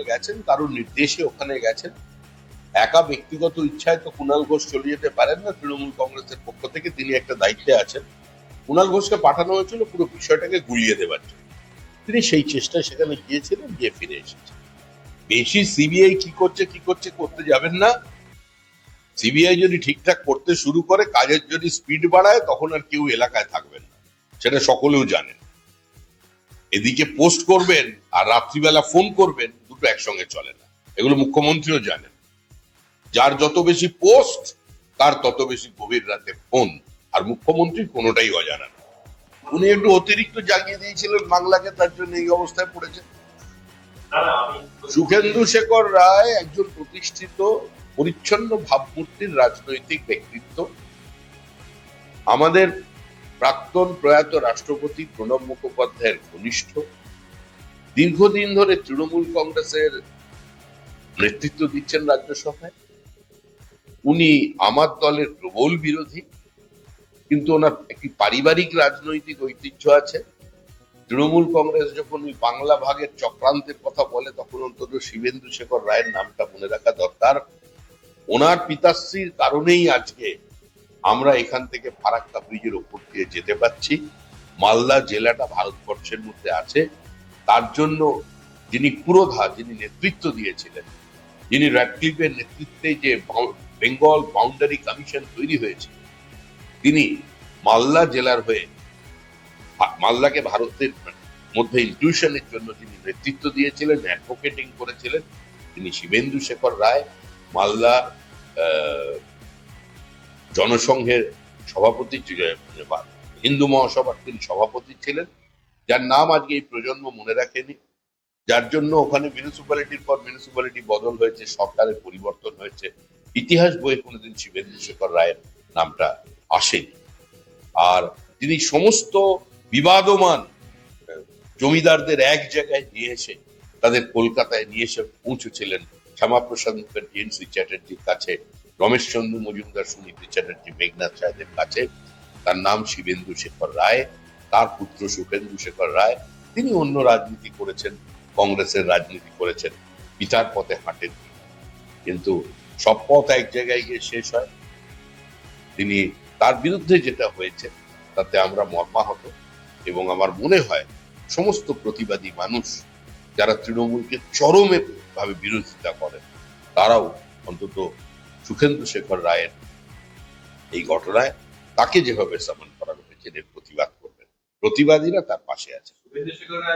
গেছেন, কারোর নির্দেশে ওখানে গেছেন। একা ব্যক্তিগত ইচ্ছায় তো কুণাল ঘোষ চলে যেতে পারেন না তৃণমূল কংগ্রেসের পক্ষ থেকে। তিনি একটা দায়িত্বে আছেন। কুণাল ঘোষকে পাঠানো হয়েছিল পুরো বিষয়টাকে গুলিয়ে দেবার জন্য। তিনি সেই চেষ্টায় সেখানে গিয়েছিলেন, গিয়ে ফিরে এসেছেন। বেশি সিবিআই কি করছে করতে যাবেন না। সিবিআই যদি ঠিকঠাক করতে শুরু করে, কাজের যদি স্পিড বাড়ায়, তখন আর কেউ এলাকায় থাকবেন না, সেটা সকলেও জানেন। এদিকে পোস্ট করবেন আর রাত্রিবেলা ফোন করবেন, দুটো একসঙ্গে চলে না। এগুলো মুখ্যমন্ত্রীও জানেন। যার যত বেশি পোস্ট, তার তত বেশি গভীর রাতে ফোন। আর মুখ্যমন্ত্রী কোনোটাই অজানা না। উনি একটু অতিরিক্ত জাগিয়ে দিয়েছিলেন বাংলাকে, তার জন্য এই অবস্থায় পড়েছেন। সুখেন্দু শেখর রায় একজন প্রতিষ্ঠিত পরিচ্ছন্ন ভাবমূর্তির রাজনৈতিক ব্যক্তিত্ব। আমাদের প্রাক্তন প্রয়াত রাষ্ট্রপতি প্রণব মুখোপাধ্যায়ের ঘনিষ্ঠ। দীর্ঘদিন ধরে তৃণমূল কংগ্রেসের নেতৃত্ব দিচ্ছেন রাজ্যসভায়। উনি আমার দলের প্রবল বিরোধী, কিন্তু ওনার একটি পারিবারিক রাজনৈতিক ঐতিহ্য আছে। তৃণমূল কংগ্রেস যখন ওই বাংলা ভাগের চক্রান্তের কথা বলে, তখন অন্তত শিবেন্দু শেখর রায়ের নামটা মনে রাখা দরকার। ওনার পিতাশ্রীর কারণেই আজকে আমরা এখান থেকে ফারাক্কা ব্রিজের ওপর দিয়ে যেতে পারছি। মালদা জেলাটা ভারতবর্ষের মধ্যে আছে। তার জন্য যিনি পুরোধা, যিনি নেতৃত্ব দিয়েছিলেন, যিনি র্যাডক্লিফের নেতৃত্বে যে বেঙ্গল বাউন্ডারি কমিশন তৈরি হয়েছে, তিনি মালদা জেলার হয়ে মালদাকে ভারতের মধ্যে ইনক্লুশনের জন্য যিনি নেতৃত্ব দিয়েছিলেন, অ্যাডভোকেটিং করেছিলেন, তিনি শিবেন্দু শেখর রায়। মালদা জনসংঘের সভাপতি, হিন্দু মহাসভার তিনি সভাপতি ছিলেন, যার নাম আজকে এই প্রজন্ম মনে রাখেনি, যার জন্য ওখানে মিউনিসিপ্যালিটির পর মিউনিসিপ্যালিটি বদল হয়েছে, সরকারের পরিবর্তন হয়েছে। ইতিহাস বইয়ে কোনোদিন শিবেন্দু শেখর রায়ের নামটা আসেনি। আর তিনি সমস্ত বিবাদমান জমিদারদের এক জায়গায় নিয়ে এসে, তাদের কলকাতায় নিয়ে এসে পৌঁছেছিলেন শ্যামাপ্রসাদ মুখার্জি, এন.সি. চ্যাটার্জির কাছে, রমেশচন্দ্র মজুমদার, সুনীতি চ্যাটার্জি, মেঘনাথ সাহেদের কাছে। তার নাম শিবেন্দু শেখর রায়। তার পুত্র সুখেন্দু শেখর রায়, তিনি অন্য রাজনীতি করেছেন, কংগ্রেসের রাজনীতি করেছেন, পিতার পথে হাঁটেন। কিন্তু সব পথ এক জায়গায় গিয়ে শেষ হয়। তিনি, তার বিরুদ্ধে যেটা হয়েছে তাতে আমরা মর্মাহত। এবং আমার মনে হয় সমস্ত প্রতিবাদী মানুষ যারা তৃণমূলকে চরমে ভাবে বিরোধিতা করেন, তারাও অন্তত সুখেন্দু শেখর রায়ের এই ঘটনায় তাকে যেভাবে সামন করা হয়েছে এর প্রতিবাদ করবেন। প্রতিবাদীরা তার পাশে আছে।